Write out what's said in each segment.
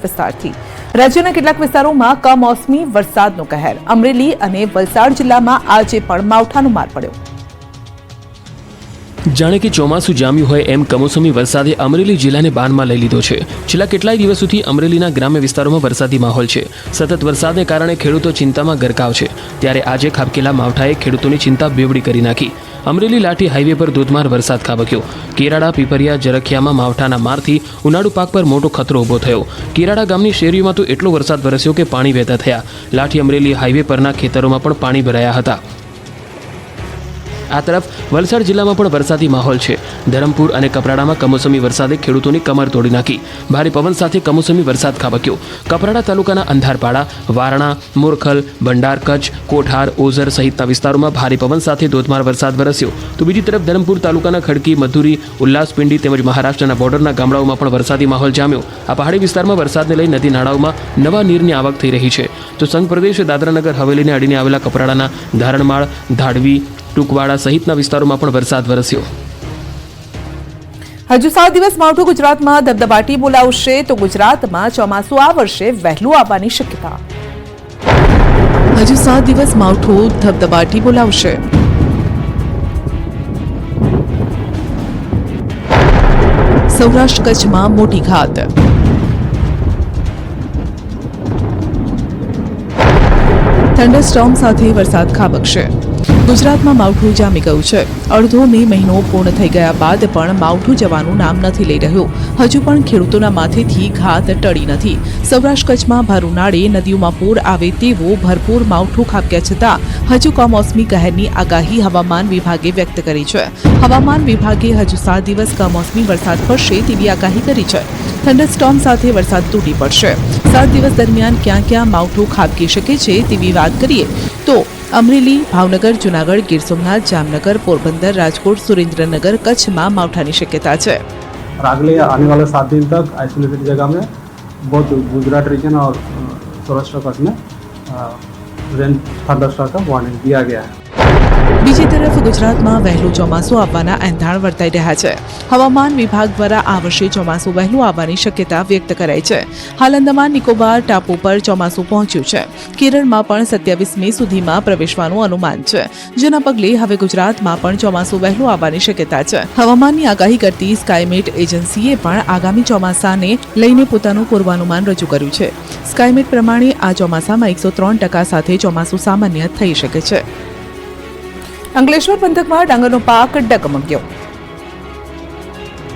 વિસ્તારથી રાજ્યના કેટલાક વિસ્તારોમાં કમોસમી વરસાદનો કહેર। અમરેલી અને વલસાડ જિલ્લામાં આજે પણ માવઠાનો માર પડ્યો। જાણે કે ચોમાસું જામ્યું હોય એમ કમોસમી વરસાદે અમરેલી જિલ્લાને બાનમાં લઈ લીધો છે। છેલ્લા કેટલાય દિવસોથી અમરેલીના ગ્રામ્ય વિસ્તારોમાં વરસાદી માહોલ છે। સતત વરસાદને કારણે ખેડૂતો ચિંતામાં ગરકાવ છે, ત્યારે આજે ખાબકેલા માવઠાએ ખેડૂતોની ચિંતા બેવડી કરી નાખી। અમરેલી લાઠી હાઈવે પર ધોધમાર વરસાદ ખાબક્યો। કેરાડા, પીપરિયા, જરખિયામાં માવઠાના મારથી ઉનાળુ પાક પર મોટો ખતરો ઊભો થયો। કેરાડા ગામની શેરીઓમાં તો એટલો વરસાદ વરસ્યો કે પાણી વહેતા થયા। લાઠી અમરેલી હાઈવે પરના ખેતરોમાં પણ પાણી ભરાયા હતા। આ તરફ વલસાડ જિલ્લામાં પણ વરસાદી માહોલ છે। ધરમપુર અને કપરાડામાં કમોસમી વરસાદે ખેડૂતોની કમર તોડી નાખી। ભારે પવન સાથે કમોસમી વરસાદ ખાબક્યો। કપરાડા તાલુકાના અંધારપાડા, વારણા, મોરખલ, ભંડાર, કચ્છ, કોઠાર, ઓઝર સહિતના વિસ્તારોમાં ભારે પવન સાથે ધોધમાર વરસાદ વરસ્યો। તો બીજી તરફ ધરમપુર તાલુકાના ખડકી, મધુરી, ઉલ્લાસપિંડી તેમજ મહારાષ્ટ્રના બોર્ડરના ગામડાઓમાં પણ વરસાદી માહોલ જામ્યો। આ પહાડી વિસ્તારમાં વરસાદને લઈ નદી નાળાઓમાં નવા નીરની આવક થઈ રહી છે। તો સંઘ પ્રદેશ દાદરાનગર હવેલીને અડીને આવેલા કપરાડાના ધારણમાળ, ધાડવી, ટુકવાડા સહિતના વિસ્તારોમાં પણ વરસાદ વરસ્યો। હજુ 7 દિવસ માવઠું ગુજરાતમાં ધબધબાટી બોલાવશે, તો ગુજરાતમાં ચોમાસું આ વર્ષે વહેલું આવવાની શક્યતા। હજુ 7 દિવસ માવઠું ધબધબાટી બોલાવશે। સૌરાષ્ટ્ર કચ્છમાં મોટી ઘાત। થંડરસ્ટોર્મ સાથે વરસાદ ખાબકશે। ગુજરાતમાં માવઠું જામી ગયું છે। અડધો મે મહિનો પૂર્ણ થઈ ગયા બાદ પણ માવઠું જવાનું નામ નથી લઈ રહ્યું। હજુ પણ ખેડૂતોના માથેથી ઘાત ટળી નથી। સૌરાષ્ટ્ર કચ્છમાં ભર ઉનાળે નદીઓમાં પૂર આવે તેવું ભરપૂર માવઠું ખાબક્યા છતાં હજુ કમોસમી કહેરની આગાહી હવામાન વિભાગે વ્યક્ત કરી છે। હવામાન વિભાગે હજુ 7 દિવસ કમોસમી વરસાદ પડશે તેવી આગાહી કરી છે। થંડરસ્ટોર્મ સાથે વરસાદ તૂટી પડશે। 7 દિવસ દરમિયાન ક્યાં ક્યાં માવઠું ખાબકી શકે છે તેવી વાત કરીએ તો अमरेली, भावनगर, जूनागढ़, गिर सोमनाथ, जामनगर, पोरबंदर, राजकोट, सुरेंद्रनगर, कच्छ में मावठा की शक्यता है। अगले आने वाले 7 दिन तक आइसोलेटेड जगह में बहुत गुजरात रीजन और सौराष्ट्र कच्छ में रेन थंडरस्टॉर्म का वार्निंग दिया गया है। બીજી તરફ ગુજરાતમાં વહેલું ચોમાસું આવવાના એંધાણ વર્તાઈ રહ્યા છે। હવામાન વિભાગ દ્વારા આ વર્ષે ચોમાસું વહેલું આવવાની શક્યતા વ્યક્ત કરાઈ છે। હાલ અંદમાન નિકોબાર ટાપુ પર ચોમાસું પહોંચ્યું છે। કેરળમાં પણ 27 મે સુધીમાં પ્રવેશવાનું અનુમાન છે, જેના પગલે હવે ગુજરાતમાં પણ ચોમાસું વહેલું આવવાની શક્યતા છે। હવામાનની આગાહી કરતી સ્કાયમેટ એજન્સીએ પણ આગામી ચોમાસાને લઈને પોતાનું પૂર્વાનુમાન રજૂ કર્યું છે। સ્કાયમેટ પ્રમાણે આ ચોમાસામાં 103% સાથે ચોમાસું સામાન્ય થઈ શકે છે। અંકલેશ્વર પંથકમાં ડાંગરનો પાક ડગમગ્યો।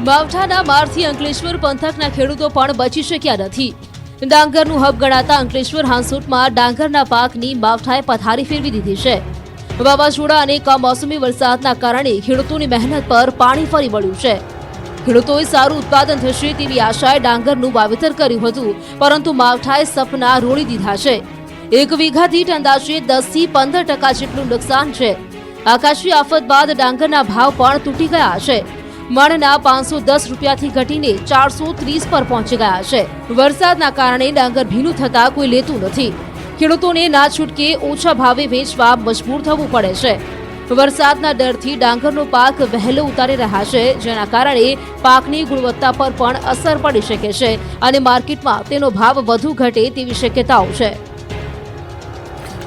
માવઠાના મારથી અંકલેશ્વર પંથકના ખેડૂતો પણ બચી શક્યા નથી। ડાંગરનું હબ ગણાતા અંકલેશ્વર હાંસોટમાં ડાંગરના પાકની માવઠાએ પથારી ફેરવી દીધી છે। વાવાઝોડા અને કમોસમી વરસાદના કારણે ખેડૂતોની મહેનત પર પાણી ફરી વળ્યું છે। ખેડૂતોએ સારું ઉત્પાદન થશે તેવી આશાએ ડાંગરનું વાવેતર કર્યું હતું, પરંતુ માવઠાએ સપના રોળી દીધા છે। 1 વીઘા દીઠ અંદાજે 10 થી 15% જેટલું નુકસાન છે। આકાશી આફત બાદ ડાંગરના ભાવ પણ તૂટી ગયા છે। મણના 510 રૂપિયાથી ઘટીને 430 પર પહોંચી ગયા છે। વરસાદના કારણે ડાંગર ભીનું થતા કોઈ લેતું નથી। ખેડૂતોને ના છૂટકે ઓછા ભાવે વેચવા મજબૂર થવું પડે છે। વરસાદના ડરથી ડાંગરનો પાક વહેલો ઉતારી રહ્યા છે, જેના કારણે પાકની ગુણવત્તા પર પણ અસર પડી શકે છે અને માર્કેટમાં તેનો ભાવ વધુ ઘટે તેવી શક્યતાઓ છે।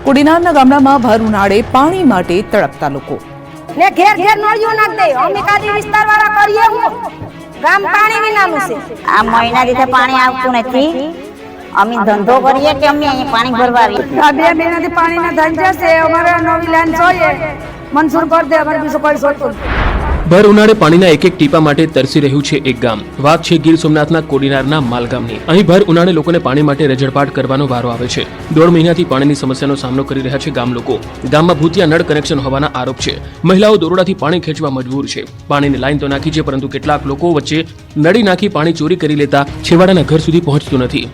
કોડીનારના ગામડામાં ભર ઉનાળે પાણી માટે તડપતા લોકો। ને ઘેર ઘેર નળિયો નાખ દે। અમે કાદી વિસ્તારવાળા કરીએ હું ગામ પાણી વિનાનું છે। આ મહિના દીધે પાણી આવતું નથી। અમે ધંધો કરીએ કે અમે અહીં પાણી ભરવા આવીએ। આ 2 મહિનાથી પાણીના ધંધા છે। અમારે નવી લાઈન જોઈએ મંજૂર કરી દે। અમારે બીજું કોઈ જોઈતું નથી। ભર ઉનાળે પાણીના એક ટીપા માટે તરસી રહ્યું છે એક ગામ। વાત છે ગીર સોમનાથના કોડીનારના માલગામની। અહીં ભર ઉનાળે લોકોને પાણી માટે રજડપાટ કરવાનો વારો આવે છે। 1.5 મહિનાથી પાણીની સમસ્યાનો સામનો કરી રહ્યા છે ગામ લોકો। ગામમાં ભૂતિયા નળ કનેક્શન હોવાના આરોપ છે। મહિલાઓ દોરડાથી પાણી ખેંચવા મજબૂર છે। પાણીની લાઈન તો નાખી છે, પરંતુ કેટલાક લોકો વચ્ચે નળી નાખી પાણી ચોરી કરી લેતા છેવાડાના ઘર સુધી પહોંચતું નથી।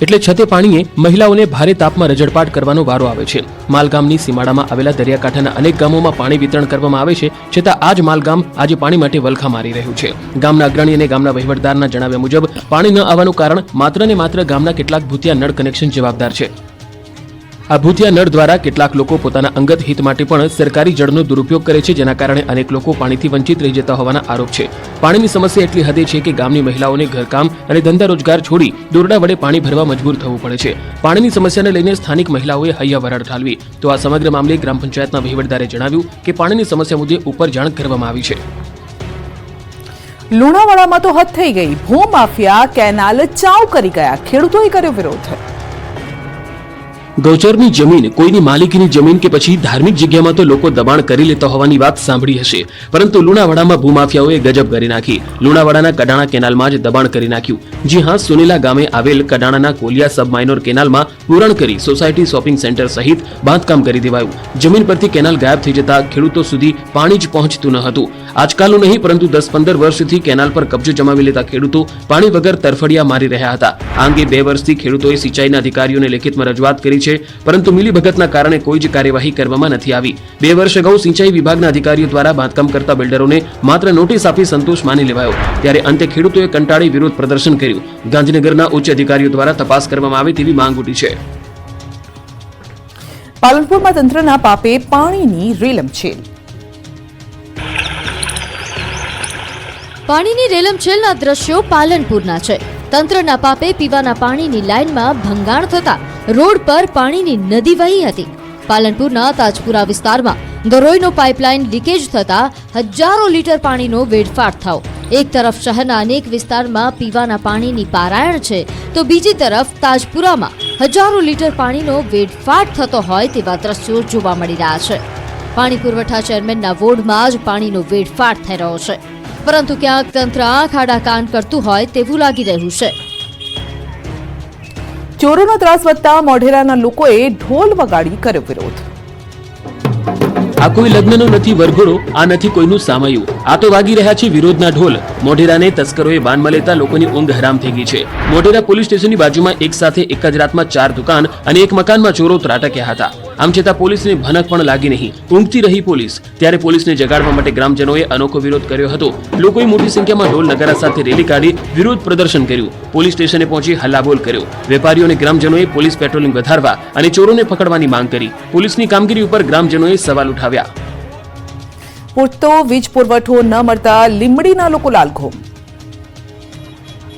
એટલે છતે પાણીએ મહિલાઓને ભારે તાપમાં રજડપાટ કરવાનો વારો આવે છે। માલગામની સીમાડામાં આવેલા દરિયાકાંઠાના અનેક ગામોમાં પાણી વિતરણ કરવામાં આવે છે, છતાં આ જ માલગામ આજે પાણી માટે વલખા મારી રહ્યું છે। ગામના અગ્રણી અને ગામના વહીવટદારના જણાવ્યા મુજબ પાણી ન આવવાનું કારણ માત્ર ને માત્ર ગામના કેટલાક ભૂતિયા નળ કનેક્શન જવાબદાર છે। આ ભૂતિયા નળ દ્વારા કેટલાક લોકો પોતાના અંગત હિત માટે પણ સરકારી જળનો દુરુપયોગ કરે છે, જેના કારણે અનેક લોકો પાણીથી વંચિત રહી જતા હોવાના આરોપ છે. પાણીની સમસ્યા એટલી હદે છે કે ગામની મહિલાઓને ઘરકામ અને ધંધા રોજગાર છોડી દોરડા વડે પાણી ભરવા મજબૂર થવું પડે છે. પાણીની સમસ્યાને લઈને સ્થાનિક મહિલાઓએ હૈયા વરાળ ઠાલવી. તો આ સમગ્ર મામલે ગ્રામ પંચાયતના વહીવટદારે જણાવ્યું કે પાણીની સમસ્યા મુદ્દે ઉપર જાણ કરવામાં આવી છે. લુણાવાડામાં તો હદ થઈ ગઈ. ભૂમાફિયા કેનાલ ચાઉ કરી ગયા. ખેડૂતોએ કર્યો વિરોધ. ગૌચરની જમીન, કોઈની માલિકીની જમીન કે પછી ધાર્મિક જગ્યામાં તો લોકો દબાણ કરી લેતા હોવાની વાત સાંભળી હશે, પરંતુ લુણાવાડામાં ભૂમાફિયાઓએ ગજબ કરી નાખી. લુણાવાડાના કડાણા કેનાલમાં જ દબાણ કરી નાખ્યું. જી હા, સુનેલા ગામે આવેલ કડાણાના કોલિયા સબ માઇનોર કેનાલમાં પૂરણ કરી સોસાયટી, શોપિંગ સેન્ટર સહિત બાંધકામ કરી દેવાયું. જમીન પરથી કેનાલ ગાયબ થઈ જતા ખેડૂતો સુધી પાણી જ પહોંચતું ન હતું. આજકાલનું નહીં, પરંતુ 10-15 વર્ષથી કેનાલ પર કબજો જમાવી લેતા ખેડૂતો પાણી વગર તરફડિયા મારી રહ્યા હતા. આ અંગે 2 વર્ષથી ખેડૂતોએ સિંચાઈના અધિકારીઓને લેખિતમાં રજૂઆત કરી છે, પરંતુ મિલીભગતના કારણે કોઈ જ કાર્યવાહી કરવામાં નથી આવી. 2 વર્ષ અગાઉ સિંચાઈ વિભાગના અધિકારીઓ દ્વારા બાંધકામ કરતા બિલ્ડરોને માત્ર નોટિસ આપી સંતોષ માની લેવાયો. ત્યારે અંતે ખેડૂતોએ કંટાળી વિરોધ પ્રદર્શન કર્યું. ગાંધીનગરના ઉચ્ચ અધિકારીઓ દ્વારા તપાસ કરવામાં આવે તેવી માંગ ઉઠી છે. પાલનપુરમાં તંત્રના પાપે પાણીની રેલમછેલ. પાણીની રેલમછેલના દ્રશ્યો પાલનપુરના છે. તંત્રના પાપે પીવાના પાણીની લાઇનમાં ભંગાણ થતા રોડ પર પાણીની નદી વહી હતી. પાલનપુરના તાજપુરા વિસ્તારમાં દરોઈનો પાઇપલાઇન લીકેજ થતા હજારો લીટર પાણીનો વેડફાટ થયો. એક તરફ શહેરના અનેક વિસ્તારમાં પીવાના પાણીની પારાયણ છે, તો બીજી તરફ તાજપુરામાં હજારો લીટર પાણીનો વેડફાટ થતો હોય તેવા દ્રશ્યો જોવા મળી રહ્યા છે. પાણી પુરવઠા ચેરમેનના વોર્ડમાં જ પાણીનો વેડફાટ થઈ રહ્યો છે, પરંતુ ક્યાંક તંત્ર આંખ આડા કાન કરતું હોય તેવું લાગી રહ્યું છે. ચોરોનો ત્રાસ વધતા મોઢેરાના લોકોએ ઢોલ વગાડી કર્યો વિરોધ. આ કોઈ લગ્નનો નથી વરઘોડો, આ નથી કોઈનું સામયું. આ તો વાગી રહ્યા છે વિરોધના ઢોલ. મોઢેરાને તસ્કરોએ બાનમાં લેતા લોકોની ઊંઘ હરામ થઈ ગઈ છે. મોઢેરા પોલીસ સ્ટેશનની બાજુમાં એક સાથે એક જ રાતમાં 4 દુકાન અને એક મકાનમાં ચોરો ત્રાટક્યા હતા. આમ છતાં પોલીસને ભનક પણ લાગી નહીં. ઊંઘતી રહી પોલીસ. ત્યારે પોલીસને જગાડવા માટે ગ્રામજનોએ અનોખો વિરોધ કર્યો હતો. લોકોએ મોટી સંખ્યામાં ઢોલ નગારા સાથે રેલી કાઢી વિરોધ પ્રદર્શન કર્યું. પોલીસ સ્ટેશને પહોંચી હલ્લાબોલ કર્યો. વેપારીઓ અને ગ્રામજનોએ પોલીસ પેટ્રોલિંગ વધારવા અને ચોરોને પકડવાની માંગ કરી. પોલીસની કામગીરી ઉપર ગ્રામજનોએ સવાલ ઉઠાવ્યા. પૂરતો વીજ પુરવઠો ન મળતા લીંબડીના લોકો લાલઘોમ.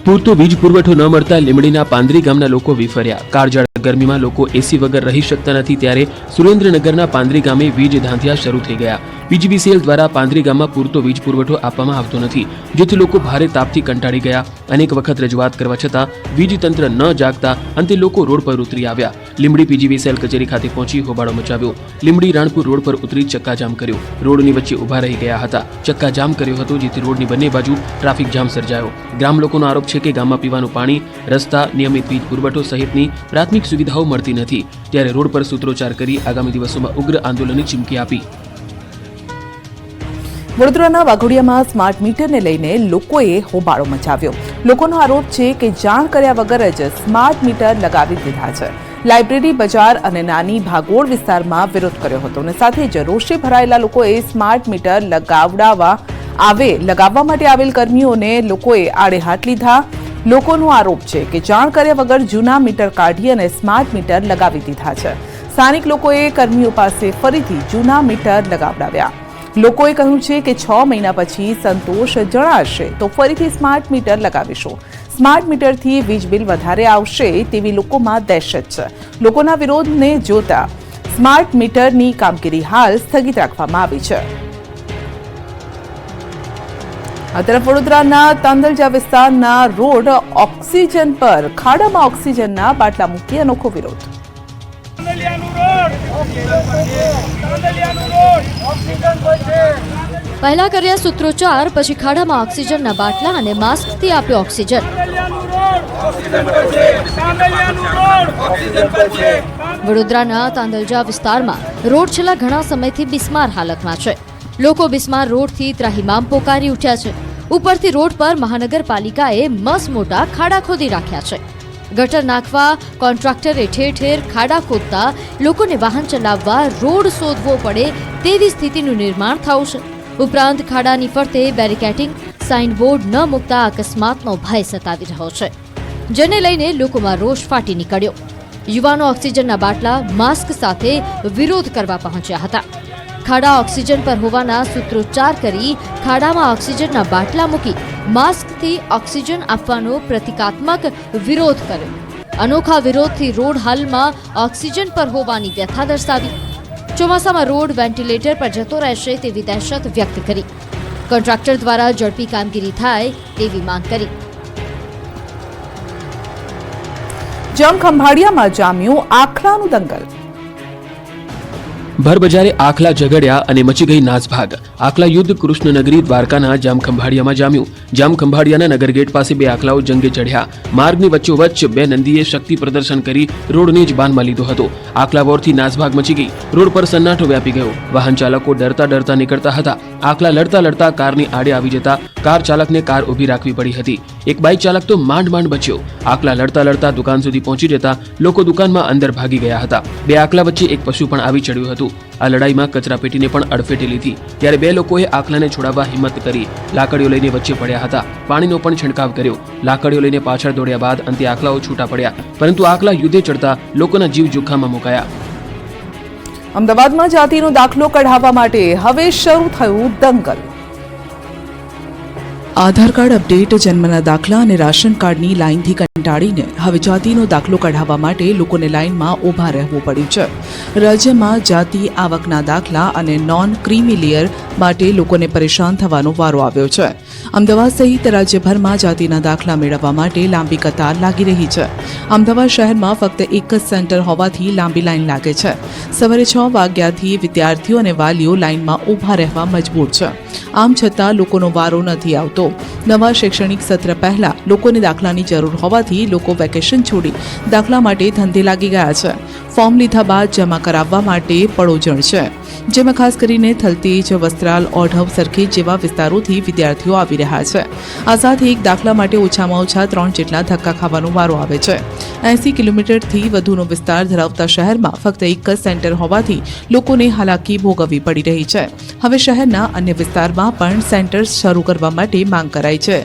પૂરતો વીજ પુરવઠો ન મળતા લીંબડીના પાંદરી ગામના લોકો વિફર્યા. કાળઝાળ ગરમીમાં લોકો એસી વગર રહી શકતા નથી, ત્યારે સુરેન્દ્રનગરના પાંદરી ગામે વીજ ધાંધિયા શરૂ થઈ ગયા. પીજીવીસીએલ દ્વારા પાંદરી ગામમાં પૂરતો વીજ પુરવઠો આપવામાં આવતો નથી, જેથી લોકો ભારે તાપથી કંટાળી ગયા. અનેક વખત રજૂઆત કરવા છતાં વીજ તંત્ર ન જાગતા અંતે લોકો રોડ પર ઉતરી આવ્યા. લીંબડી પીજીવીસીએલ કચેરી ખાતે પહોંચી હોબાળો મચાવ્યો. લીંબડી રાણપુર રોડ પર ઉતરી ચક્કાજામ કર્યો. રોડની વચ્ચે ઊભા રહી ગયા હતા. ચક્કાજામ કર્યો હતો, જેથી રોડની બંને બાજુ ટ્રાફિક જામ સર્જાયો. ગ્રામ લોકોનો આરોપ છે કે ગામમાં પીવાનું પાણી, રસ્તા, નિયમિત વીજ પુરવઠો સહિતની પ્રાથમિક સુવિધાઓ મળતી નથી. ત્યારે રોડ પર સૂત્રોચ્ચાર કરી આગામી દિવસોમાં ઉગ્ર આંદોલનની ચીમકી આપી. વડોદરાના વાઘોડિયામાં સ્માર્ટ મીટરને લઈને લોકોએ હોબાળો મચાવ્યો. લોકોનો આરોપ છે કે જાણ કર્યા વગર જ સ્માર્ટ મીટર લગાવી દીધા છે. લાઇબ્રેરી, બજાર અને નાની ભાગોળ વિસ્તારમાં વિરોધ કર્યો હતો અને સાથે જ રોષે ભરાયેલા લોકોએ સ્માર્ટ મીટર લગાવવા માટે આવેલ કર્મીઓને લોકોએ આડે હાથ લીધા. લોકોનો આરોપ છે કે જાણ કર્યા વગર જૂના મીટર કાઢી અને સ્માર્ટ મીટર લગાવી દીધા છે. સ્થાનિક લોકોએ કર્મીઓ પાસે ફરીથી જૂના મીટર લગાવડાવ્યા. લોકોએ કહ્યું છે કે 6 મહિના પછી સંતોષ જણાશે તો ફરીથી સ્માર્ટ મીટર લગાવીશું. સ્માર્ટ મીટરથી વીજ બિલ વધારે આવશે તેવી લોકોમાં દહેશત છે. લોકોના વિરોધને જોતા સ્માર્ટ મીટરની કામગીરી હાલ સ્થગિત રાખવામાં આવી છે. આ તરફ વડોદરાના તાંદલજા વિસ્તારના રોડ ઓક્સિજન પર ખાડામાં ઓક્સિજનના બાટલા મૂકી અનોખો વિરોધ. પહેલા કર્યા સૂત્રોચ્ચાર, પછી ખાડામાં ઓક્સિજનના બાટલા અને માસ્કથી આપ્યો ઓક્સિજન. વડોદરાના તાંદલજા વિસ્તારમાં રોડ છેલ્લા ઘણા સમયથી બિસ્માર હાલતમાં છે. લોકો બિસ્માર રોડથી ત્રાહિમામ પોકારી ઉઠ્યા છે. ઉપરથી રોડ પર મહાનગરપાલિકાએ મસ્ત મોટા ખાડા ખોદી રાખ્યા છે. ગટર નાખવા કોન્ટ્રાક્ટરે ઠેર ઠેર ખાડા ખોદતા લોકોને વાહન ચલાવવા રોડ શોધવો પડે તેવી સ્થિતિનું નિર્માણ થયું છે. ઉપરાંત ખાડાની ફરતે બેરિકેડિંગ, સાઇનબોર્ડ ન મૂકતા અકસ્માતનો ભય સતાવી રહ્યો છે, જેને લઈને લોકોમાં રોષ ફાટી નીકળ્યો. યુવાનો ઓક્સિજનના બાટલા માસ્ક સાથે વિરોધ કરવા પહોંચ્યા હતા. ખાડા ઓક્સિજન પર હોવાના સૂત્રોચ્ચાર કરી ખાડામાં ઓક્સિજનના બાટલા મૂકી માસ્કથી ઓક્સિજન આપવાનો પ્રતિકાત્મક વિરોધ કર્યો. અનોખા વિરોધથી રોડ હાલમાં ઓક્સિજન પર હોવાની વ્યથા દર્શાવી. ચોમાસામાં રોડ વેન્ટિલેટર પર જતો રહેશે તેવી દહેશત વ્યક્ત કરી. કોન્ટ્રાક્ટર દ્વારા ઝડપી કામગીરી થાય તેવી માંગ કરી. જમખંભાળિયામાં જામ્યું આખલાનું દંગલ. ભર બજારે આખલા ઝઘડ્યા અને મચી ગઈ નાસભાગ. આખલા યુદ્ધ કૃષ્ણનગરી દ્વારકાના જામખંભાળિયામાં જામ્યું. જામખંભાળિયાના નગરગેટ પાસે બે આખલાઓ જંગે ચઢ્યા. માર્ગની વચ્ચોવચ્ચ બે નંદીએ શક્તિ પ્રદર્શન કરી રોડને જ બાનમાં લીધો હતો. આખલા વોરથી નાસભાગ મચી ગઈ. રોડ પર સન્નાટો વ્યાપી ગયો. વાહન ચાલકો ડરતા નીકળતા હતા. આખલા લડતા કારની આડે આવી જતા કાર ચાલકને કાર ઊભી રાખવી પડી હતી. એક બાઇક ચાલક તો માંડ બચ્યો. આખલા લડતા દુકાન સુધી પહોંચી જતા લોકો દુકાનમાં અંદર ભાગી ગયા હતા. બે આખલા વચ્ચે એક પશુ પણ આવી ચડ્યું હતું. આ લડાઈમાં કચરાપેટીને પણ અડફેટે લીધી. ત્યારે બે લોકોએ આખલાને છોડાવવા હિંમત કરી લાકડીઓ લઈને વચ્ચે પડ્યા હતા. પાણીનો પણ છંટકાવ કર્યો. લાકડીઓ લઈને પાછળ દોડ્યા બાદ અંતે આખલાઓ છૂટા પડ્યા. પરંતુ આખલા યુદ્ધે ચડતા લોકોના જીવ જોખમમાં મુકાયા. અમદાવાદમાં જાતિનો દાખલો કઢાવવા માટે હવે શરૂ થયું દંગલ. આધાર કાર્ડ અપડેટ, જન્મના દાખલા અને રાશન કાર્ડની લાઇનથી કંટાળીને હવે જાતિનો દાખલો કઢાવવા માટે લોકોને લાઇનમાં ઊભા રહેવું પડ્યું છે. રાજ્યમાં જાતિ, આવકના દાખલા અને નોન ક્રીમી માટે લોકોને પરેશાન થવાનો વારો આવ્યો છે. અમદાવાદ સહિત રાજ્યભરમાં જાતિના દાખલા મેળવવા માટે લાંબી કતાર લાગી રહી છે. અમદાવાદ શહેરમાં ફક્ત એક જ સેન્ટર હોવાથી લાંબી લાઇન લાગે છે. સવારે 6 વાગ્યાથી વિદ્યાર્થીઓ અને વાલીઓ લાઇનમાં ઊભા રહેવા મજબૂર છે. આમ છતાં લોકોનો વારો નથી આવતો. નવા શૈક્ષણિક સત્ર પહેલા લોકોને દાખલાની જરૂર હોવાથી લોકો વેકેશન છોડી દાખલા માટે ધંધે લાગી ગયા છે. ફોર્મ લીધા બાદ જમા કરાવવા માટે પડોજણ છે, જેમાં ખાસ કરીને થલતેજ, વસ્ત્રાલ, ઓઢવ, સરખેજ જેવા વિસ્તારોથી વિદ્યાર્થીઓ આવી રહ્યા છે. આ સાથે એક દાખલા માટે ઓછામાં ઓછા 3 જેટલા ધક્કા ખાવાનો વારો આવે છે. 80 કિલોમીટરથી વધુનો વિસ્તાર ધરાવતા શહેરમાં ફક્ત એક જ સેન્ટર હોવાથી લોકોને હાલાકી ભોગવવી પડી રહી છે. હવે શહેરના અન્ય વિસ્તારમાં પણ સેન્ટર શરૂ કરવા માટે માંગ કરાઈ છે.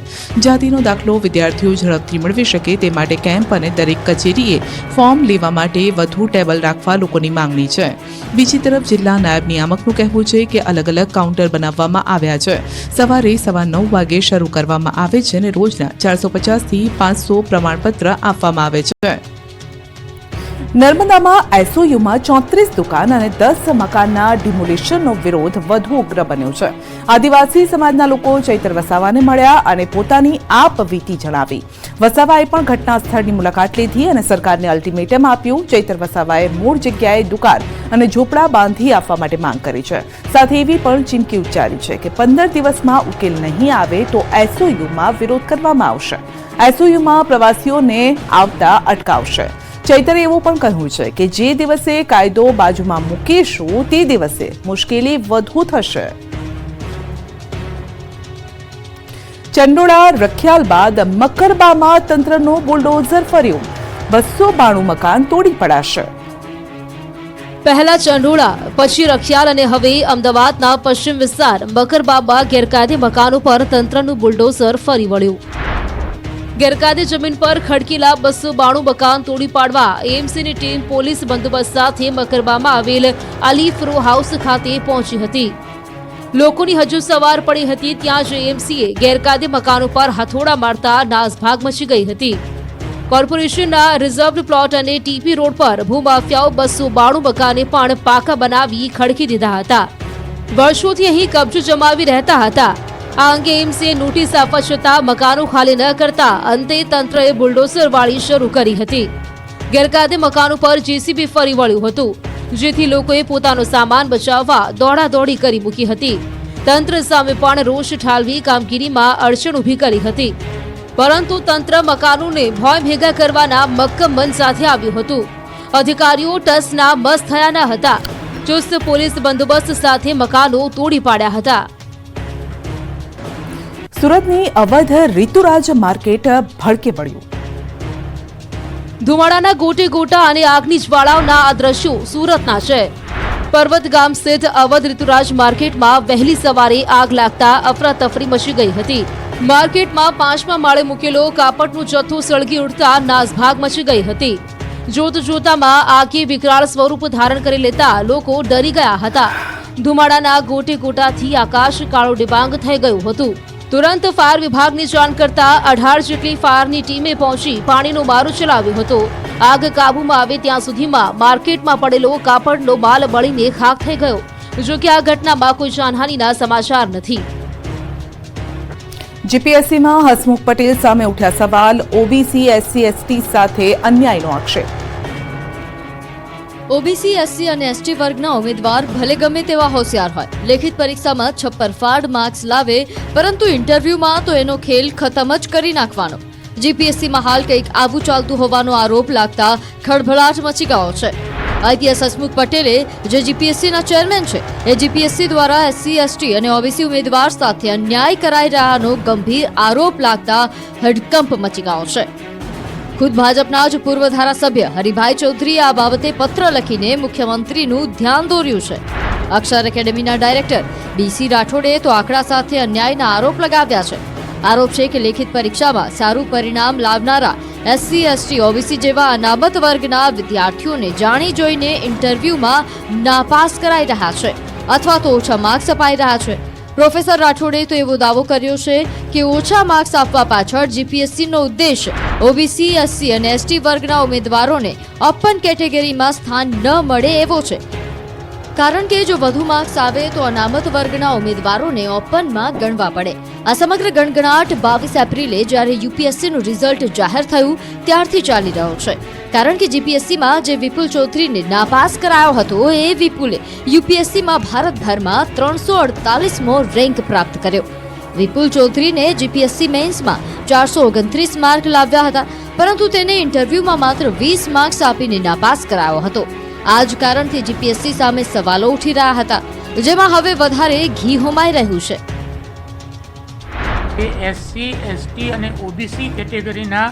જાતિનો દાખલો વિદ્યાર્થીઓ ઝડપથી મેળવી શકે તે માટે કેમ્પ અને દરેક કચેરીએ ફોર્મ લેવા માટે વધુ ટેબલ રાખવા લોકોની માંગણી છે. બીજી તરફ જિલ્લા નાયબ નિયામકનું કહેવું છે કે અલગ કાઉન્ટર બનાવવામાં આવ્યા છે. સવારે 9:15 વાગે શરૂ કરવામાં આવે છે અને રોજના 450 થી 500 પ્રમાણપત્ર આપવામાં આવે છે. નર્મદામાં એસઓયુમાં 34 દુકાન અને 10 મકાનના ડિમોલિશનનો વિરોધ વધુ ઉગ્ર બન્યો છે. આદિવાસી સમાજના લોકો ચૈતર વસાવાને મળ્યા અને પોતાની આપવીતી જણાવી. વસાવાએ પણ ઘટના સ્થળની મુલાકાત લીધી અને સરકારને અલ્ટિમેટમ આપ્યું. ચૈતર વસાવાએ મૂળ જગ્યાએ દુકાન અને ઝૂંપડા બાંધી આપવા માટે માંગ કરી છે. સાથે એવી પણ ચીમકી ઉચ્ચારી છે કે 15 દિવસમાં ઉકેલ નહીં આવે તો એસઓયુમાં વિરોધ કરવામાં આવશે. એસઓયુમાં પ્રવાસીઓને આવતા અટકાવશે. ચૈતરે એવું પણ કહ્યું છે કે જે દિવસે કાયદો બાજુમાં મૂકીશું તે દિવસે મુશ્કેલી વધુ થશે. ચંડોળા રખિયાલ બાદ મકરબામાં તંત્રનું બુલડોઝર ફર્યું. 292 મકાન તોડી પડાશે. પહેલા ચંડોળા, પછી રખિયાલ અને હવે અમદાવાદના પશ્ચિમ વિસ્તાર મકરબામાં ગેરકાયદે મકાનો પર તંત્રનું બુલડોઝર ફરી વળ્યું. ગેરકાયદે જમીન પર ખડકેલા 292 મકાન તોડી પાડવા એએમસીની ટીમ પોલીસ બંદોબસ્ત સાથે મકરબામાં આવેલ અલીફ રો હાઉસ ખાતે પહોંચી હતી. લોકોની હજુ સવાર પડી હતી ત્યાં જ એએમસીએ ગેરકાયદે મકાનો પર હથોડા મારતા નાસભાગ મચી ગઈ હતી. કોર્પોરેશનના રિઝર્વડ પ્લોટ અને ટીપી રોડ પર ભૂમાફિયાઓ 292 મકાને પણ પાકા બનાવી ખડકી દીધા હતા. વર્ષોથી અહીં કબજો જમાવી રહેતા હતા. આ અંગે એએમસીએ નોટિસ આપવા છતાં મકાનો ખાલી ન કરતા અંતે તંત્રએ બુલડોઝર વાળી શરૂ કરી હતી. ગેરકાયદે મકાનો પર જેસીબી ફરી વળ્યું હતું, જેથી લોકોએ પોતાનો સામાન બચાવવા દોડાદોડી કરી મૂકી હતી. તંત્ર સામે પણ રોષ ઠાલવી કામગીરીમાં અડચણ ઊભી કરી હતી. પરંતુ તંત્ર મકાનોને ભોય ભેગા કરવાના મક્કમ મન સાથે આવ્યું હતું. અધિકારીઓ ટસના મસ થયા ન હતા. ચુસ્ત પોલીસ બંદોબસ્ત સાથે મકાનો તોડી પાડ્યા હતા. સુરતની અવધ ઋતુરાજ માર્કેટ ભડકે પડ્યું. ધુમાડાના ગોટે ગોટા અને આગની જ્વાળાઓના આ દ્રશ્યો સુરતના છે. પર્વત ગામ સ્થિત અવધ ઋતુરાજ માર્કેટમાં વહેલી સવારે આગ લાગતા અફરાતફરી મચી ગઈ હતી. માર્કેટમાં 5મા માળે મૂકેલો કાપડનો જથ્થો સળગી ઉઠતા નાસભાગ મચી ગઈ હતી. જોત જોતામાં આગે વિકરાળ સ્વરૂપ ધારણ કરી લેતા લોકો ડરી ગયા હતા. ધુમાડાના ગોટે ગોટાથી આકાશ કાળો ડિબાંગ થઈ ગયું હતું. તુરંત ફાયર વિભાગની જાણ કરતા 18 જેટલી ફાયરની ટીમે પહોંચી પાણીનો મારો ચલાવ્યો હતો. આગ કાબૂમાં આવે ત્યાં સુધીમાં માર્કેટમાં પડેલો કાપડનો માલ બળીને ખાખ થઈ ગયો. જો કે આ ઘટનામાં કોઈ જાનહાનિના સમાચાર નથી. જીપીએસસીમાં હસમુખ પટેલ સામે ઉઠ્યા સવાલ, ઓબીસી એસસી એસટી સાથે અન્યાયનો આક્ષેપ. ઓબીસી એસસી અને એસટી વર્ગના ઉમેદવાર ભલે ગમે તેવા હોશિયાર હોય, લેખિત પરીક્ષામાં છપ્પરફાડ માર્ક્સ લાવે, પરંતુ ઇન્ટરવ્યુમાં તો એનો ખેલ ખતમ જ કરી નાખવાનો. જીપીએસસીમાં હાલ કંઈક આવું ચાલતું હોવાનો આરોપ લાગતા ખળભળાટ મચી ગયો છે. આઈપીએસ હસમુખ પટેલે, જે જીપીએસસીના ચેરમેન છે, એ જીપીએસસી દ્વારા એસસી એસટી અને ઓબીસી ઉમેદવાર સાથે અન્યાય કરાઈ રહ્યાનો ગંભીર આરોપ લાગતા હડકંપ મચી ગયો છે. ખુદ ભાજપના જ પૂર્વ ધારાસભ્ય હરિભાઈ ચૌધરીએ આ બાબતે પત્ર લખીને મુખ્યમંત્રીનું ધ્યાન દોર્યું છે. અક્ષર એકેડેમીના ડાયરેક્ટર ડીસી રાઠોડે તો આંકડા સાથે અન્યાયના આરોપ લગાવ્યા છે. આરોપ છે કે લેખિત પરીક્ષામાં સારું પરિણામ લાવનારા એસસી એસટી ઓબીસી જેવા અનામત વર્ગના વિદ્યાર્થીઓને જાણી જોઈને ઇન્ટરવ્યુમાં નાપાસ કરાઈ રહ્યા છે અથવા તો ઓછા માર્ક્સ અપાઈ રહ્યા છે. પ્રોફેસર રાઠોડે તો એવો દાવો કર્યો છે કે ઓછા માર્ક્સ આપવા પાછળ જીપીએસસીનો ઉદ્દેશ ઓબીસી એસસી અને એસટી વર્ગના ઉમેદવારોને ઓપન કેટેગરીમાં સ્થાન ન મળે એવો છે. કારણ કે જો વધુ માર્ક્સ આવે તો અનામત વર્ગના ઉમેદવારોને ઓપનમાં ગણવા પડે. આ સમગ્ર ગણગણાટ 22 એપ્રિલે જ્યારે યુપીએસસીનું રિઝલ્ટ જાહેર થયું ત્યારથી ચાલી રહ્યો છે. કારણ કે જીપીએસસીમાં જે વિપુલ ચૌધરીને નાપાસ કરાયો હતો, એ વિપુલે યુપીએસસીમાં ભારતભરમાં 348મો રેન્ક પ્રાપ્ત કર્યો. વિપુલ ચૌધરીને જીપીએસસી મેન્સમાં 429 માર્ક લાવ્યા હતા, પરંતુ તેને ઇન્ટરવ્યુમાં માત્ર 20 માર્ક્સ આપીને નાપાસ કરાયો હતો. આ જ કારણથી જીપીએસસી સામે સવાલો ઉઠી રહ્યા હતા, જેમાં હવે વધારે ઘી હોમાઈ રહ્યું છે. એસસી એસટી અને ઓબીસી કેટેગરીના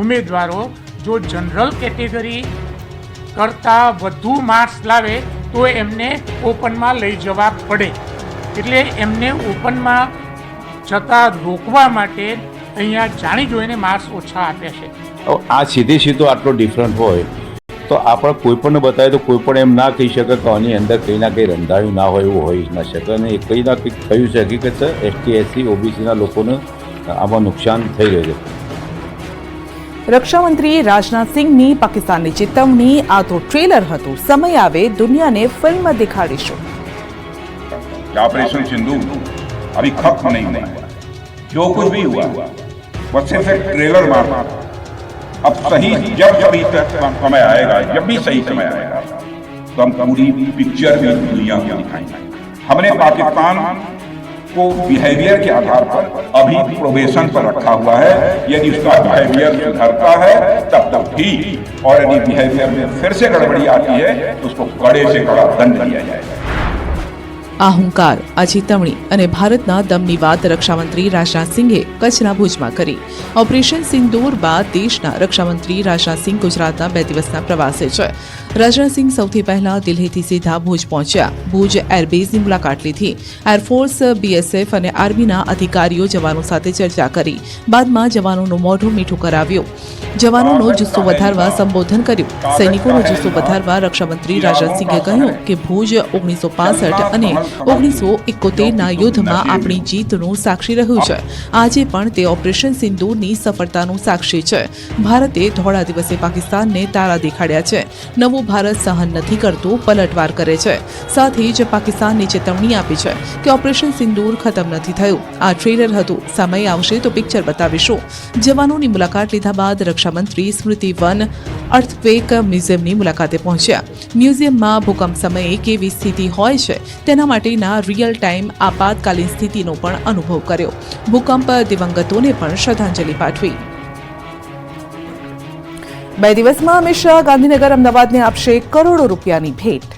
ઉમેદવારો જો જનરલ કેટેગરી કરતાં વધુ માર્ક્સ લાવે તો એમને ઓપનમાં લઈ જવા પડે. એટલે એમને ઓપનમાં જતાં રોકવા માટે અહીંયા જાણી જોઈને માર્ક્સ ઓછા આપ્યા છે. આ સીધો આટલો ડિફરન્ટ હોય તો આપણે કોઈ પણ બતાવે તો કોઈ પણ એમ ના કહી શકે કે આની અંદર કંઈ ના કંઈ રંધાયું ના હોય એવું હોઈ ના શકે. અને એ કંઈ ના કંઈક થયું છે. હકીકત છે એસટી એસસી ઓબીસીના લોકોને આમાં નુકસાન થઈ રહ્યું છે. રક્ષામંત્રી રાજનાથસિંહની પાકિસ્તાનની ચેતવણી, આ તો ટ્રેલર હતું. સમય આવે દુનિયાને ફિલ્મ દિખાડીશું. ऑपरेशन सिंदूर अभी खत्म नहीं हुआ. जो कुछ भी हुआ बस सिर्फ एक ट्रेलर मारना. अब सही जब कभी तक समय आएगा, जब भी सही समय आएगा तो हम पूरी पिक्चर भी दुनिया को दिखाएंगे. हमने पाकिस्तान को बिहेवियर के आधार पर अभी प्रोबेशन पर रखा हुआ है. यदि उसका बिहेवियर सुधरता है तब तक ठीक, और यदि बिहेवियर में फिर से गड़बड़ी आती है तो उसको कड़े से कड़ा दंड दिया जाएगा. આ હુંકાર, આ ચેતવણી અને ભારતના દમની વાત રક્ષામંત્રી રાજનાથસિંહે કચ્છના ભુજમાં કરી. ઓપરેશન સિંદૂર બાદ દેશના રક્ષામંત્રી રાજનાથસિંહ ગુજરાતના 2 દિવસના પ્રવાસે છે. રાજનાથસિંહ સૌથી પહેલા દિલ્હીથી સીધા ભુજ પહોંચ્યા. ભુજ એરબેઝની મુલાકાત લીધી. એરફોર્સ, બીએસએફ અને આર્મીના અધિકારીઓ જવાનો સાથે ચર્ચા કરી. બાદમાં જવાનોનું મોઢું મીઠું કરાવ્યું. જવાનોનો જુસ્સો વધારવા સંબોધન કર્યું. સૈનિકોનો જુસ્સો વધારવા રક્ષામંત્રી રાજનાથસિંહે કહ્યું કે ભુજ 1965 અને 1971ના યુદ્ધમાં આપણી જીતનું સાક્ષી રહ્યું છે. આજે પણ તે ઓપરેશન સિંદૂરની સફળતાનું સાક્ષી છે. ભારતે ધોળા દિવસે પાકિસ્તાનને તારા દેખાડ્યા છે. નવું ભારત સહન નથી કરતું, પલટવાર કરે છે. સાથે જ પાકિસ્તાનને ચેતવણી આપી છે કે ઓપરેશન સિંદૂર ખતમ નથી થયું. આ ટ્રેલર હતું. સમય આવશે તો પિક્ચર બતાવીશું. જવાનોની મુલાકાત લીધા બાદ રક્ષામંત્રી સ્મૃતિ વન અર્થક્વેક મ્યુઝિયમની મુલાકાતે પહોંચ્યા. મ્યુઝિયમમાં ભૂકંપ સમયે કેવી સ્થિતિ હોય છે તેના માટેના રિયલ ટાઈમ આપાતકાલીન સ્થિતિનો પણ અનુભવ કર્યો. ભૂકંપ દિવંગતોને પણ શ્રદ્ધાંજલિ પાઠવી. 2 દિવસમાં અમિત શાહ ગાંધીનગર, અમદાવાદને આપશે કરોડો રૂપિયાની ભેટ.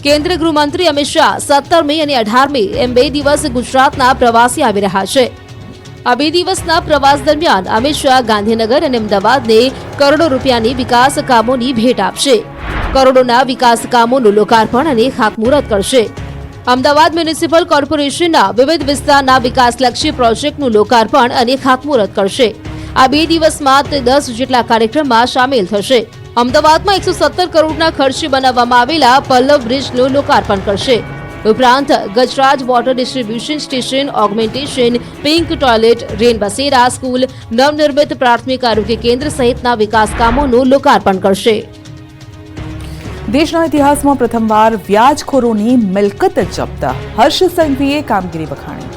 કેન્દ્રીય ગૃહમંત્રી અમિત શાહ 17મી અને 18મી એમ 2 દિવસ ગુજરાતના પ્રવાસે આવી રહ્યા છે. આ 2 દિવસના પ્રવાસ દરમિયાન અમિત શાહ ગાંધીનગર અને અમદાવાદને કરોડો રૂપિયાની વિકાસ કામોની ભેટ આપશે. કરોડોના વિકાસ કામોનું લોકાર્પણ અને ખાતમુહૂર્ત કરશે. અમદાવાદ મ્યુનિસિપલ કોર્પોરેશનના વિવિધ વિસ્તારના વિકાસલક્ષી પ્રોજેક્ટનું લોકાર્પણ અને ખાતમુહૂર્ત કરશે. આ 2 દિવસમાં તે 10 જેટલા કાર્યક્રમમાં સામેલ થશે. અમદાવાદમાં 117 કરોડના ખર્ચે બનાવવામાં આવેલા પલ્લવ બ્રિજનું લોકાર્પણ કરશે. ઉપરાંત Gajraj water distribution station, augmentation, pink toilet, રેન બસેરા સ્કૂલ, નવનિર્મિત પ્રાથમિક આરોગ્ય કેન્દ્ર સહિતના વિકાસ કામોનું લોકાર્પણ કરશે. દેશના ઇતિહાસમાં પ્રથમવાર વ્યાજખોરોની મિલકત જપ્ત, હર્ષ સંઘવીએ કામગીરી વખાણી.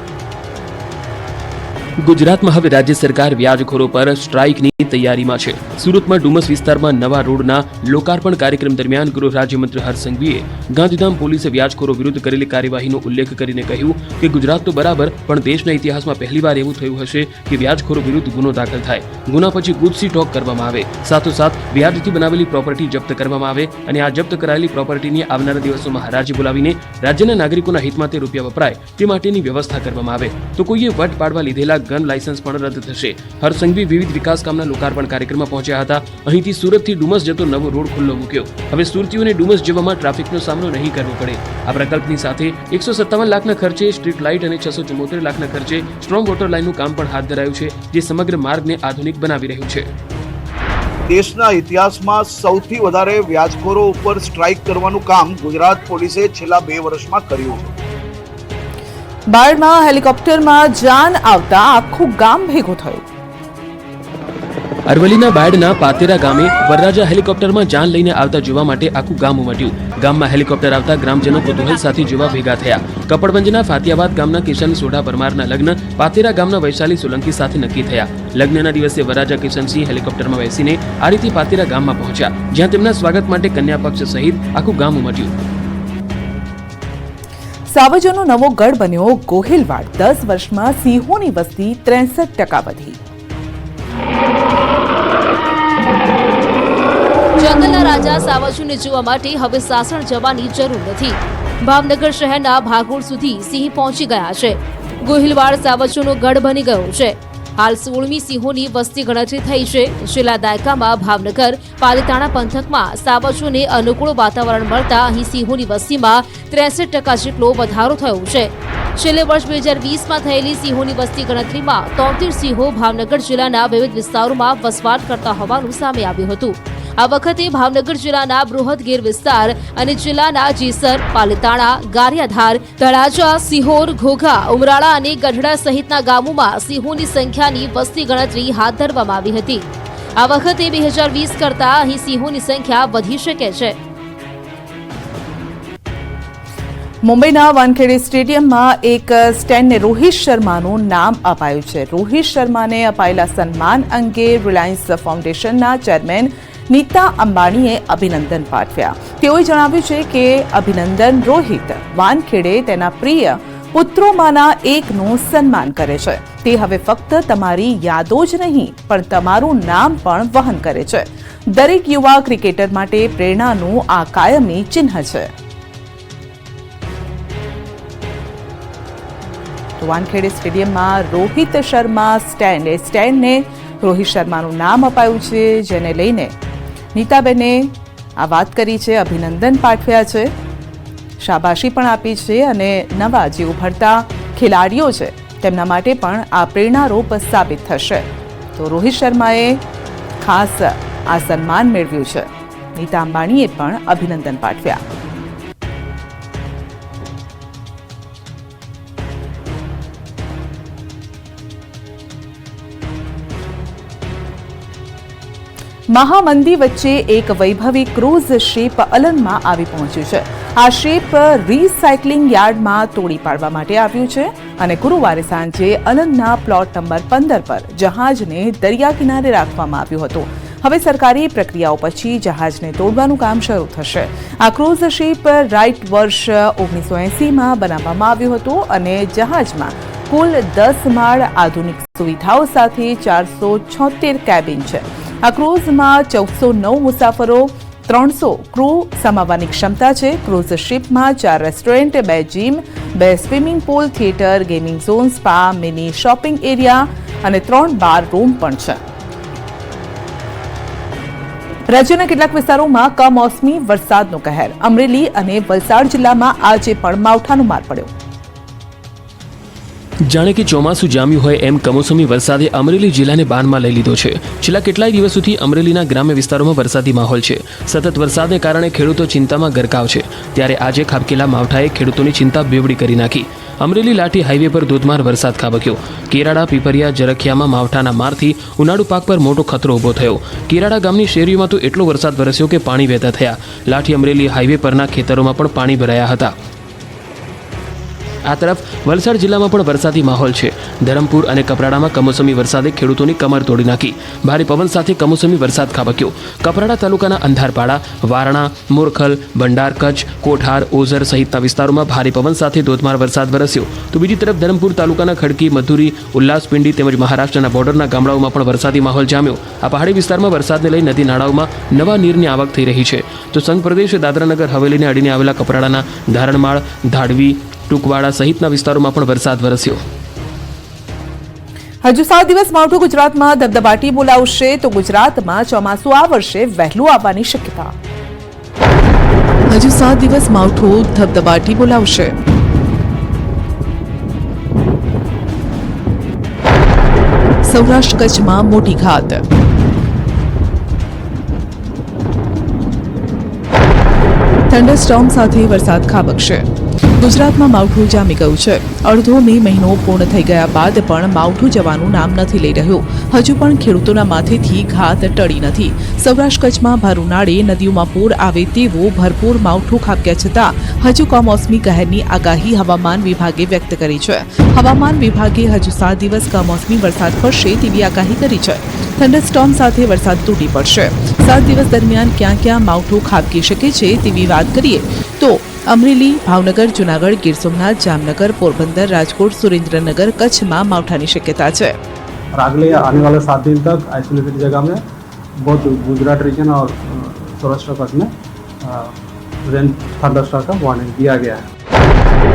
ગુજરાતમાં હવે રાજ્ય સરકાર વ્યાજખોરો પર સ્ટ્રાઇકની તૈયારીમાં છે. સુરતમાં ડુમસ વિસ્તારમાં નવા રોડના લોકાર્પણ કાર્યક્રમ દરમિયાન ગૃહ રાજ્યમંત્રી હર્ષ સંઘવીએ ગાંધીધામ પોલીસે વ્યાજખોરો વિરુદ્ધ કરેલી કાર્યવાહીનો ઉલ્લેખ કરીને કહ્યું કે ગુજરાત તો બરાબર, પણ દેશના ઇતિહાસમાં પહેલીવાર એવું થયું હશે કે વ્યાજખોરો વિરુદ્ધ ગુનો દાખલ થાય, ગુના પછી ગુજસી ટોક કરવામાં આવે, સાથોસાથ વ્યાજથી બનાવેલી પ્રોપર્ટી જપ્ત કરવામાં આવે અને આ જપ્ત કરાયેલી પ્રોપર્ટીની આવનારા દિવસોમાં હરાજી બોલાવીને રાજ્યના નાગરિકોના હિતમાં તે રૂપિયા વપરાય તે માટેની વ્યવસ્થા કરવામાં આવે. તો કોઈએ વટ પાડવા લીધેલા ગન લાયસન્સ પણ રદ થશે. હર્ષ સંઘવી વિવિધ વિકાસ કામના લોકાર્પણ કાર્યક્રમમાં પહોંચ્યા હતા. અહીંથી સુરતથી ડુમસ જતો નવો રોડ ખુલ્લો મૂક્યો. હવે સુરતીઓને ડુમસ જવામાં ટ્રાફિકનો સામનો નહીં કરવો પડે. આ પ્રકલ્પની સાથે 157 લાખના ખર્ચે સ્ટ્રીટ લાઇટ અને 674 લાખના ખર્ચે સ્ટ્રોંગ વોટર લાઇનનું કામ પણ હાથ ધરાયું છે, જે સમગ્ર માર્ગને આધુનિક બનાવી રહ્યું છે. દેશના ઇતિહાસમાં સૌથી વધારે વ્યાજખોરો ઉપર સ્ટ્રાઇક કરવાનું કામ ગુજરાત પોલીસે છેલ્લા 2 વર્ષમાં કર્યું છે. બાળમાં હેલિકોપ્ટરમાં જાન આવતા આખું ગામ ભેગું થયું. અરવલ્લીના બાયડના પાતેરા ગામે વરરાજા હેલિકોપ્ટરમાં જાન લઈને આવતા જોવા માટે આખું ગામ ઉમટ્યું. ગામમાં હેલિકોપ્ટર આવતા ગ્રામજનો કુતૂહલ સાથે જોવા ભેગા થયા. કપડવંજના ફાતિયાબાદ ગામના કિશન સોઢા પરમારના લગ્ન પાતેરા ગામના વૈશાલી સોલંકી સાથે નક્કી થયા. લગ્નના દિવસે વરરાજા કિશનસિંહ હેલિકોપ્ટરમાં બેસીને આ રીતે પાતેરા ગામમાં પહોંચ્યા, જ્યાં તેમના સ્વાગત માટે કન્યા પક્ષ સહિત આખું ગામ ઉમટ્યું. સાવજોનો નવો ગઢ બન્યો ગોહિલવાડ. 10 વર્ષમાં સિંહોની વસ્તી 63% વધી. જંગલના રાજા સાવજોને જોવા માટે હવે સાસણ જવાની જરૂર નથી. ભાવનગર શહેરના ભાગોળ સુધી સિંહ પહોંચી ગયા છે. ગોહિલવાડ સાવજોનો ગઢ બની ગયો છે. હાલ 16મી સિંહોની વસ્તી ગણતરી થઈ છે. છેલ્લા દાયકામાં ભાવનગર પાલીતાણા પંથકમાં સાવજોને અનુકૂળ વાતાવરણ મળતા અહીં સિંહોની વસ્તીમાં 63% જેટલો વધારો થયો છે. છેલ્લે વર્ષ 2020માં થયેલી સિંહોની વસ્તી ગણતરીમાં 73 સિંહો ભાવનગર જિલ્લાના વિવિધ વિસ્તારોમાં વસવાટ કરતા હોવાનું સામે આવ્યું હતું. આ વખતે ભાવનગર જિલ્લાના બૃહદગીર વિસ્તાર અને જિલ્લાના જેસર, પાલીતાણા, ગારિયાધાર, તળાજા, સિહોર, ઘોઘા, ઉમરાળા અને ગઢડા સહિતના ગામોમાં સિંહોની સંખ્યાની વસ્તી ગણતરી હાથ ધરવામાં આવી હતી. આ વખતે 2020 કરતાં અહીં સિંહોની સંખ્યા વધી શકે છે. મુંબઈના વાનખેડે સ્ટેડિયમમાં એક સ્ટેન્ડને રોહિત શર્માનું નામ અપાયું છે. રોહિત શર્માને અપાયેલા સન્માન અંગે રિલાયન્સ ફાઉન્ડેશનના ચેરમેન નીતા અંબાણીએ અભિનંદન પાઠવ્યા. તેઓએ જણાવ્યું છે કે અભિનંદન રોહિત વાનખેડે તેના પ્રિય પુત્રોમાંના એકનું સન્માન કરે છે. તે હવે ફક્ત તમારી યાદો જ નહીં પણ તમારું નામ પણ વહન કરે છે. દરેક યુવા ક્રિકેટર માટે પ્રેરણાનું આ કાયમી ચિહ્ન છે. વાનખેડે સ્ટેડિયમમાં રોહિત શર્મા સ્ટેન્ડને રોહિત શર્માનું નામ અપાયું છે, જેને લઈને નીતાબેને આ વાત કરી છે, અભિનંદન પાઠવ્યા છે, શાબાશી પણ આપી છે અને નવા જે ઉભરતા ખેલાડીઓ છે તેમના માટે પણ આ પ્રેરણારૂપ સાબિત થશે. તો રોહિત શર્માએ ખાસ આ સન્માન મેળવ્યું છે. નીતા અંબાણીએ પણ અભિનંદન પાઠવ્યા. મહામંદી વચ્ચે એક વૈભવી ક્રૂઝ શિપ અલંગમાં આવી પહોંચ્યું છે. આ શિપ રીસાયકલિંગ યાર્ડમાં તોડી પાડવા માટે આવ્યું છે અને ગુરુવારે સાંજે અલંગના પ્લોટ નંબર 15 પર જહાજને દરિયા કિનારે રાખવામાં આવ્યું હતું. હવે સરકારી પ્રક્રિયાઓ પછી જહાજને તોડવાનું કામ શરૂ થશે. આ ક્રૂઝ શિપ રાઇટ વર્ષ 1980માં બનાવવામાં આવ્યું હતું અને જહાજમાં કુલ 10 માળ આધુનિક સુવિધાઓ સાથે 476 કેબિન છે. આ ક્રૂઝમાં 1409 મુસાફરો, 300 ક્રૂ સમાવવાની ક્ષમતા છે. ક્રૂઝ શિપમાં 4 restaurant, 2 gym, 2 swimming pool, theatre, gaming zone, spa, mini shopping area અને 3 બાર રૂમ પણ છે. રાજ્યના કેટલાક વિસ્તારોમાં કમોસમી વરસાદનો કહેર. અમરેલી અને વલસાડ જિલ્લામાં આજે પણ માવઠાનો માર પડ્યો. જાણે કે ચોમાસું જામ્યું હોય એમ કમોસમી વરસાદે અમરેલી જિલ્લાને બાનમાં લઈ લીધો છે. છેલ્લા કેટલાય દિવસોથી અમરેલીના ગ્રામ્ય વિસ્તારોમાં વરસાદી માહોલ છે. સતત વરસાદને કારણે ખેડૂતો ચિંતામાં ગરકાવ છે. ત્યારે આજે ખાબકેલા માવઠાએ ખેડૂતોની ચિંતા બેવડી કરી નાખી. અમરેલી લાઠી હાઈવે પર ધોધમાર વરસાદ ખાબક્યો. કેરાડા પીપરિયા જરખિયામાં માવઠાના મારથી ઉનાળુ પાક પર મોટો ખતરો ઊભો થયો. કેરાડા ગામની શેરીઓમાં તો એટલો વરસાદ વરસ્યો કે પાણી વહેતા થયા. લાઠી અમરેલી હાઈવે પરના ખેતરોમાં પણ પાણી ભરાયા હતા. આ તરફ વલસાડ જિલ્લામાં પણ વરસાદી માહોલ છે. ધરમપુર અને કપરાડામાં કમોસમી વરસાદે ખેડૂતોની કમર તોડી નાખી. ભારે પવન સાથે કમોસમી વરસાદ ખાબક્યો. કપરાડા તાલુકાના અંધારપાડા, વારણા, મોરખલ, ભંડાર, કચ્છ, કોઠાર, ઓઝર સહિતના વિસ્તારોમાં ભારે પવન સાથે ધોધમાર વરસાદ વરસ્યો. તો બીજી તરફ ધરમપુર તાલુકાના ખડકી, મધુરી, ઉલ્લાસપિંડી તેમજ મહારાષ્ટ્રના બોર્ડરના ગામડાઓમાં પણ વરસાદી માહોલ જામ્યો. આ પહાડી વિસ્તારમાં વરસાદને લઈ નદી નાળાઓમાં નવા નીરની આવક થઈ રહી છે. તો સંઘ પ્રદેશ દાદરાનગર હવેલીને અડીને આવેલા કપરાડાના ધારણમાળ, ધાડવી, ટુકવાડા સહિતના વિસ્તારોમાં પણ વરસાદ વરસ્યો. હજુ 7 દિવસ માવઠું ગુજરાતમાં ધબધબાટી બોલાવશે તો ગુજરાતમાં ચોમાસું આ વર્ષે વહેલું આવવાની શક્યતા. હજુ 7 દિવસ માવઠું ધબધબાટી બોલાવશે. સૌરાષ્ટ્ર કચ્છમાં મોટી ઘાત. થંડરસ્ટોર્મ સાથે વરસાદ ખાબકશે. ગુજરાતમાં માવઠું જામી ગયું છે. અડધો મે મહિનો પૂર્ણ થઈ ગયા બાદ પણ માવઠું જવાનું નામ નથી લઈ રહ્યું. હજુ પણ ખેડૂતોના માથેથી ઘાત ટળી નથી. સૌરાષ્ટ્ર કચ્છમાં ભર ઉનાળે નદીઓમાં પૂર આવે તેવું ભરપૂર માવઠું ખાબક્યા છતાં હજુ કમોસમી કહેરની આગાહી હવામાન વિભાગે વ્યક્ત કરી છે. હવામાન વિભાગે હજુ 7 દિવસ કમોસમી વરસાદ પડશે તેવી આગાહી કરી છે. થંડરસ્ટોર્મ સાથે વરસાદ તૂટી પડશે. 7 દિવસ દરમિયાન ક્યાં ક્યાં માવઠું ખાબકી શકે છે તેવી વાત કરીએ તો અમરેલી, ભાવનગર, જૂનાગઢ, ગીર સોમનાથ, જામનगर, पोरबंदर, राजकोट, सुरेंद्रनगर, कच्छ में मावठा की शक्यता है. और अगले आने वाले 7 दिन तक आइसोलेटेड जगह में बहुत गुजरात रीजन और सौराष्ट्र कच्छ में रेन थंडरस्टॉर्म का वार्निंग दिया गया है.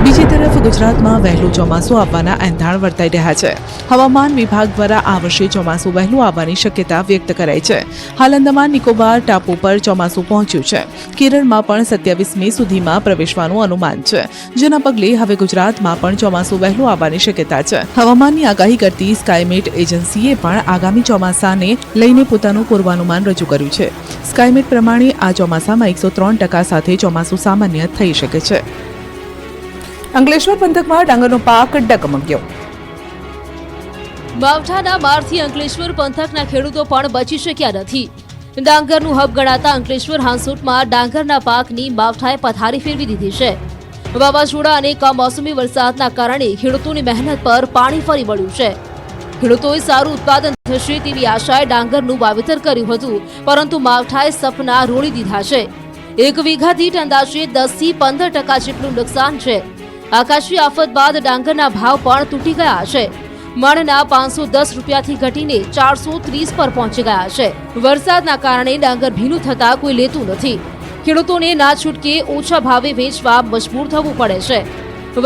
બીજી તરફ ગુજરાતમાં વહેલું ચોમાસું આવવાના એંધાણ વર્તાઈ રહ્યા છે. હવામાન વિભાગ દ્વારા આ વર્ષે ચોમાસું વહેલું આવવાની શક્યતા વ્યક્ત કરાઈ છે. હાલ અંદમાન નિકોબાર ટાપુ પર ચોમાસું પહોંચ્યું છે. કેરળમાં પણ 27 મે સુધીમાં પ્રવેશવાનું અનુમાન છે. જેના પગલે હવે ગુજરાતમાં પણ ચોમાસું વહેલું આવવાની શક્યતા છે. હવામાનની આગાહી કરતી સ્કાયમેટ એજન્સીએ પણ આગામી ચોમાસાને લઈને પોતાનું પૂર્વાનુમાન રજૂ કર્યું છે. સ્કાયમેટ પ્રમાણે આ ચોમાસામાં 103% સાથે ચોમાસું સામાન્ય થઈ શકે છે. અંકલેશ્વર પંથકમાં ડાંગરનો પાક ડગમગ્યો. માવઠાના મારથી અંકલેશ્વર પંથકના ખેડૂતો પણ બચી શક્યા નથી. ડાંગરનું હબ ગણાતા અંકલેશ્વર હાંસોટમાં ડાંગરના પાકની માવઠાએ પથારી ફેરવી દીધી છે. વાવાઝોડા અને કમોસમી વરસાદના કારણે ખેડૂતોની મહેનત પર પાણી ફરી વળ્યું છે. ખેડૂતોએ સારું ઉત્પાદન થશે તેવી આશાએ ડાંગરનું વાવેતર કર્યું હતું, પરંતુ માવઠાએ સપના રોળી દીધા છે. 1 વીઘા દીઠ અંદાજે 10 થી 15% જેટલું નુકસાન છે. આકાશી આફત બાદ ડાંગરના ભાવ પણ તૂટી ગયા છે. મણના 510 રૂપિયાથી ઘટીને 430 પર પહોંચી ગયા છે. વરસાદના કારણે ડાંગર ભીનું થતા કોઈ લેતું નથી. ખેડૂતોને ના છૂટકે ઓછા ભાવે વેચવા મજબૂર થવું પડે છે.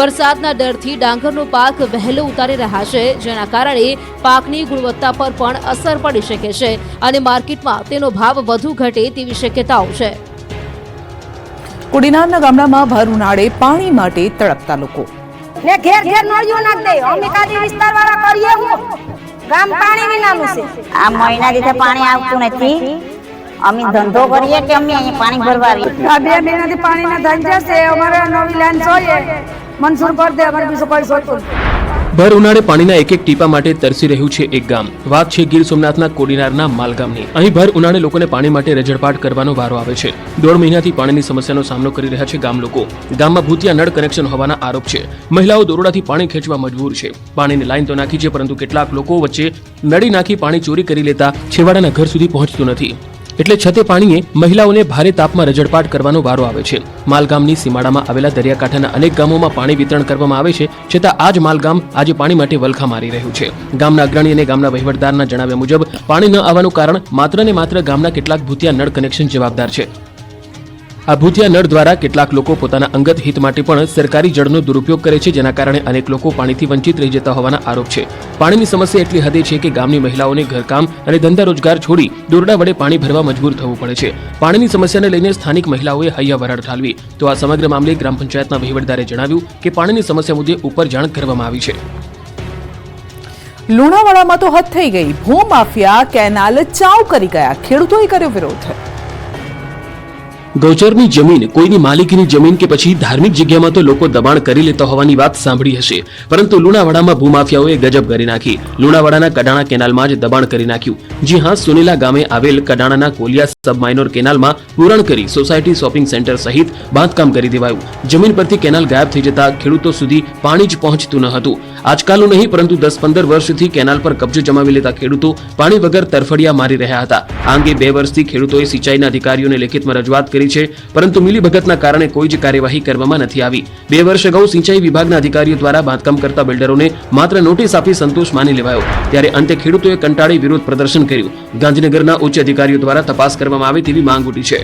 વરસાદના ડરથી ડાંગરનો પાક વહેલો ઉતારી રહ્યા છે, જેના કારણે પાકની ગુણવત્તા પર પણ અસર પડી શકે છે અને માર્કેટમાં તેનો ભાવ વધુ ઘટે તેવી શક્યતાઓ છે. કુડીનારના ગામડામાં ભર ઉનાળે પાણી માટે તડપતા લોકો. ને ઘેર ઘેર નળીઓ નાખ દે. અમે કાજી વિસ્તારવાળા કરીએ હું ગામ પાણી વિનાનું છે. આ મહિના દીધે પાણી આવતું નથી. અમે ધંધો કરીએ કે અમે અહીંયા પાણી ભરવા આવીએ. 2 મહિનાથી પાણીના ધંધા છે. અમારે નવી લાઈન જોઈએ મંજૂર કરી દે. અમારે બીજું કોઈ જોઈતું નથી. ભર ઉનાળે પાણીના એક ટીપા માટે તરસી રહ્યું છે એક ગામ. વાત છે ગીર સોમનાથના કોડીનારના માલગામની. અહીં ભર ઉનાળે લોકોને પાણી માટે રજળપાટ કરવાનો વારો આવે છે. 1.5 મહિનાથી પાણીની સમસ્યાનો સામનો કરી રહ્યા છે ગામ લોકો. ગામમાં ભૂતિયા નળ કનેક્શન હોવાના આરોપ છે. મહિલાઓ દોરડાથી પાણી ખેંચવા મજબૂર છે. પાણીની લાઈન તો નાખી છે, પરંતુ કેટલાક લોકો વચ્ચે નળી નાખી પાણી ચોરી કરી લેતા છેવાડાના ઘર સુધી પહોંચતું નથી. એટલે છતે પાણીએ મહિલાઓને ભારે તાપમાં રજળપાટ કરવાનો વારો આવે છે. માલગામની સીમાડામાં આવેલા દરિયાકાંઠાના અનેક ગામોમાં પાણી વિતરણ કરવામાં આવે છે, છતાં આ જ માલગામ આજે પાણી માટે વલખા મારી રહ્યું છે. ગામના અગ્રણી અને ગામના વહીવટદારના જણાવ્યા મુજબ પાણી ન આવવાનું કારણ માત્ર ને માત્ર ગામના કેટલાક ભૂતિયા નળ કનેક્શન જવાબદાર છે. આ ભૂતિયા નળ દ્વારા કેટલાક લોકો પોતાના અંગત હિત માટે પણ સરકારી જળનો દુરુપયોગ કરે છે, જેના કારણે અનેક લોકો પાણીથી વંચિત રહી જતા હોવાના આરોપ છે. પાણીની સમસ્યા એટલી હદે છે કે ગામની મહિલાઓને ઘરકામ અને ધંધા રોજગાર છોડી દોરડા વડે પાણી ભરવા મજબૂર થવું પડે છે. પાણીની સમસ્યાને લઈને સ્થાનિક મહિલાઓએ હૈયા વરાળ ઠાલવી. તો આ સમગ્ર મામલે ગ્રામ પંચાયતના વહીવટદારે જણાવ્યું કે પાણીની સમસ્યા મુદ્દે ઉપર જાણ કરવામાં આવી છે. લુણાવાડામાં તો હદ થઈ ગઈ. ભૂમાફિયા કેનાલ ચાઉ કરી ગયા. ખેડૂતોએ કર્યો વિરોધ. ગૌચરની જમીન, કોઈની માલિકીની જમીન કે પછી ધાર્મિક જગ્યામાં તો લોકો દબાણ કરી લેતા હોવાની વાત સાંભળી હશે, પરંતુ લુણાવાડામાં ભૂમાફિયાઓએ ગજબ કરી નાખી. લુણાવાડાના કડાણા કેનાલમાં જ દબાણ કરી નાખ્યું. જી હા, સુનેલા ગામે આવેલ કડાણાના કોલિયા સબ માઇનોર કેનાલમાં પૂરણ કરી સોસાયટી શોપિંગ સેન્ટર સહિત બાંધકામ કરી દેવાયું. જમીન પરથી કેનાલ ગાયબ થઈ જતા ખેડૂતો સુધી પાણી જ પહોંચતું ન હતું. આજકાલનું નહીં, પરંતુ 10-15 વર્ષથી કેનાલ પર કબજો જમાવી લેતા ખેડૂતો પાણી વગર તરફડિયા મારી રહ્યા હતા. આ અંગે 2 વર્ષથી ખેડૂતોએ સિંચાઈના અધિકારીઓને લેખિતમાં રજૂઆત કરી છે, પરંતુ મિલીભગતના કારણે કોઈ જ કાર્યવાહી કરવામાં નથી આવી. 2 વર્ષ અગાઉ સિંચાઈ વિભાગના અધિકારીઓ દ્વારા બાંધકામ કરતા બિલ્ડરોને માત્ર નોટિસ આપી સંતોષ માની લેવાયો. ત્યારે અંતે ખેડૂતોએ કંટાળી વિરોધ પ્રદર્શન કર્યું. ગાંધીનગરના ઉચ્ચ અધિકારીઓ દ્વારા તપાસ કરવામાં આવે તેવી માંગ ઉઠી છે.